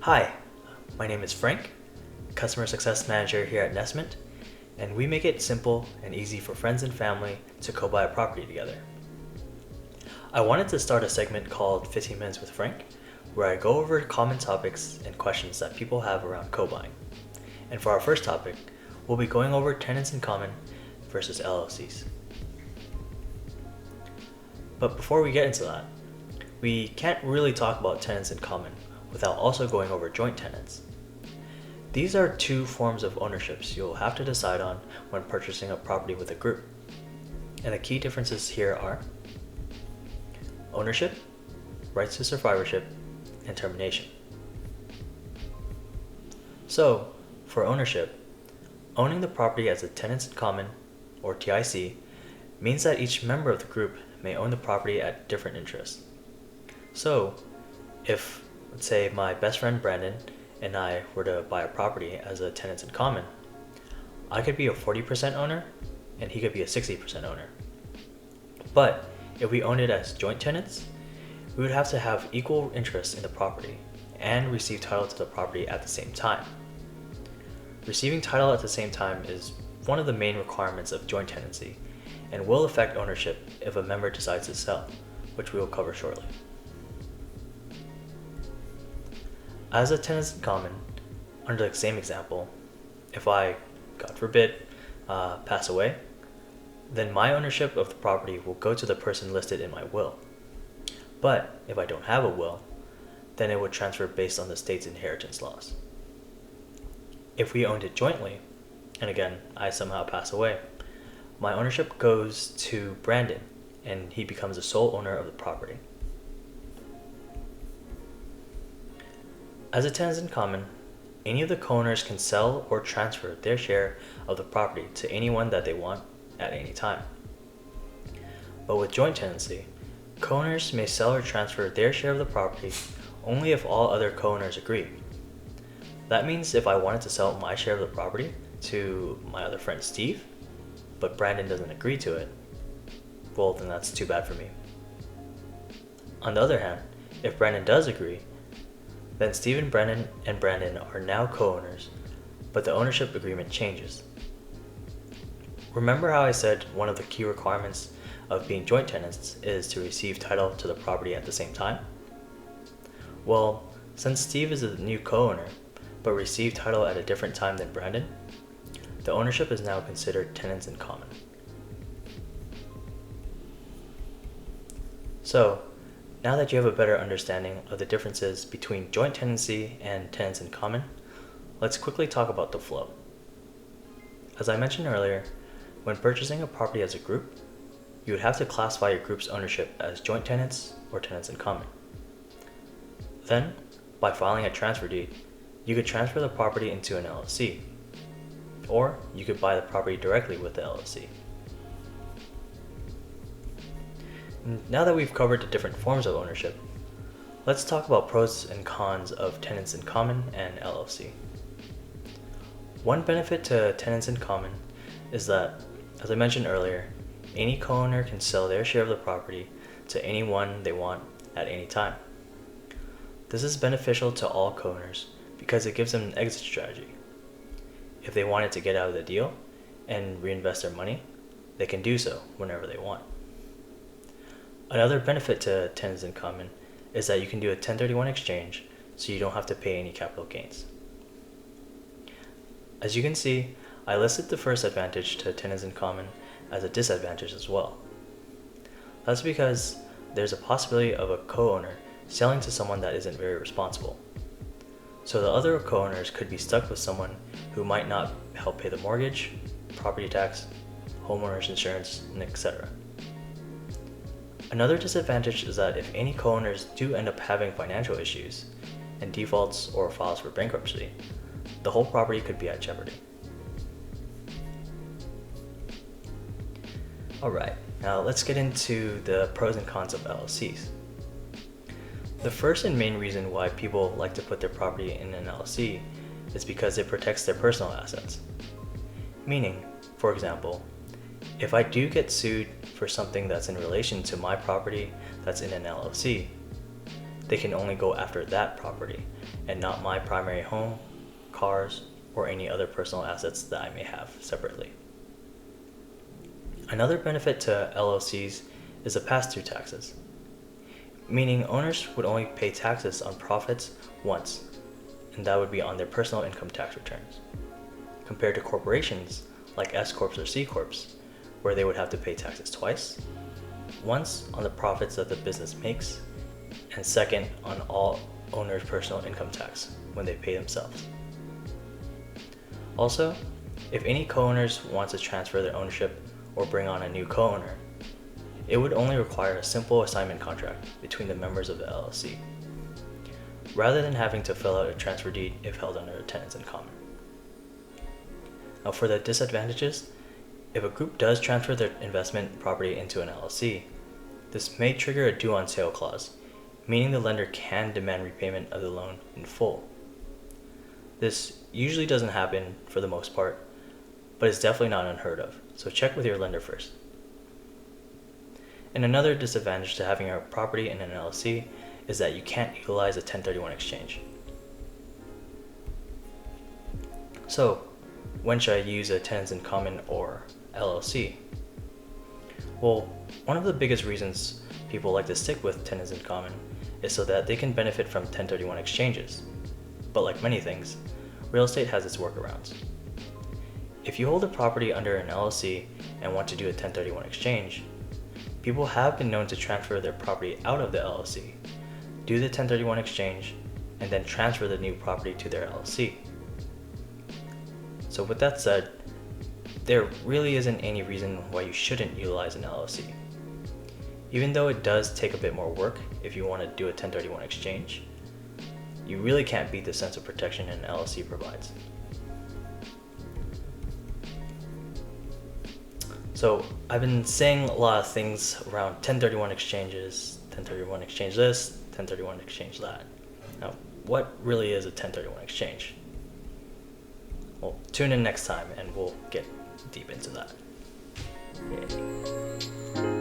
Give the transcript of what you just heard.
Hi, my name is Frank, Customer Success Manager here at Nestment, and we make it simple and easy for friends and family to co-buy a property together. I wanted to start a segment called 15 Minutes with Frank, where I go over common topics and questions that people have around co-buying. And for our first topic, we'll be going over tenants in common versus LLCs. But before we get into that, we can't really talk about tenants in common without also going over joint tenants. These are two forms of ownerships you'll have to decide on when purchasing a property with a group. And the key differences here are ownership, rights to survivorship, and termination. So, for ownership, owning the property as a tenants in common, or TIC, means that each member of the group may own the property at different interests. So, if, let's say, my best friend Brandon and I were to buy a property as a tenants in common, I could be a 40% owner and he could be a 60% owner. But if we owned it as joint tenants, we would have to have equal interest in the property and receive title to the property at the same time. Receiving title at the same time is one of the main requirements of joint tenancy and will affect ownership if a member decides to sell, which we will cover shortly. As a tenants in common, under the same example, if I, God forbid, pass away, then my ownership of the property will go to the person listed in my will. But if I don't have a will, then it would transfer based on the state's inheritance laws. If we owned it jointly, and again, I somehow pass away, my ownership goes to Brandon, and he becomes the sole owner of the property. As a tenants in common, any of the co-owners can sell or transfer their share of the property to anyone that they want at any time. But with joint tenancy, co-owners may sell or transfer their share of the property only if all other co-owners agree. That means if I wanted to sell my share of the property to my other friend Steve, but Brandon doesn't agree to it, well, then that's too bad for me. On the other hand, if Brandon does agree, then Steve and Brandon are now co-owners, but the ownership agreement changes. Remember how I said one of the key requirements of being joint tenants is to receive title to the property at the same time? Well, since Steve is a new co-owner, but received title at a different time than Brandon, the ownership is now considered tenants in common. So, now that you have a better understanding of the differences between joint tenancy and tenants in common, let's quickly talk about the flow. As I mentioned earlier, when purchasing a property as a group, you would have to classify your group's ownership as joint tenants or tenants in common. Then, by filing a transfer deed, you could transfer the property into an LLC, or you could buy the property directly with the LLC. Now that we've covered the different forms of ownership, let's talk about pros and cons of tenants in common and LLC. One benefit to tenants in common is that, as I mentioned earlier, any co-owner can sell their share of the property to anyone they want at any time. This is beneficial to all co-owners because it gives them an exit strategy. If they wanted to get out of the deal and reinvest their money, they can do so whenever they want. Another benefit to tenants in common is that you can do a 1031 exchange so you don't have to pay any capital gains. As you can see, I listed the first advantage to tenants in common as a disadvantage as well. That's because there's a possibility of a co-owner selling to someone that isn't very responsible. So the other co-owners could be stuck with someone who might not help pay the mortgage, property tax, homeowner's insurance, and etc. Another disadvantage is that if any co-owners do end up having financial issues and defaults or files for bankruptcy, the whole property could be at jeopardy. Alright, now let's get into the pros and cons of LLCs. The first and main reason why people like to put their property in an LLC is because it protects their personal assets. Meaning, for example, if I do get sued for something that's in relation to my property that's in an LLC, they can only go after that property and not my primary home, cars, or any other personal assets that I may have separately. Another benefit to LLCs is the pass-through taxes, meaning owners would only pay taxes on profits once, and that would be on their personal income tax returns, compared to corporations like S Corps or C Corps, where they would have to pay taxes twice, once on the profits that the business makes, and second on all owners' personal income tax when they pay themselves. Also, if any co-owners want to transfer their ownership or bring on a new co-owner, it would only require a simple assignment contract between the members of the LLC, rather than having to fill out a transfer deed if held under a tenants in common. Now for the disadvantages, if a group does transfer their investment property into an LLC, this may trigger a due on sale clause, meaning the lender can demand repayment of the loan in full. This usually doesn't happen for the most part, but it's definitely not unheard of, so check with your lender first. And another disadvantage to having a property in an LLC is that you can't utilize a 1031 exchange. So, when should I use a tenants in common or LLC? Well, one of the biggest reasons people like to stick with tenants in common is so that they can benefit from 1031 exchanges. But like many things, real estate has its workarounds. If you hold a property under an LLC and want to do a 1031 exchange, people have been known to transfer their property out of the LLC, do the 1031 exchange, and then transfer the new property to their LLC. So with that said, there really isn't any reason why you shouldn't utilize an LLC. Even though it does take a bit more work if you want to do a 1031 exchange, you really can't beat the sense of protection an LLC provides. So I've been saying a lot of things around 1031 exchanges, 1031 exchange this, 1031 exchange that. Now, what really is a 1031 exchange? Well, tune in next time and we'll get deep into that. Yay.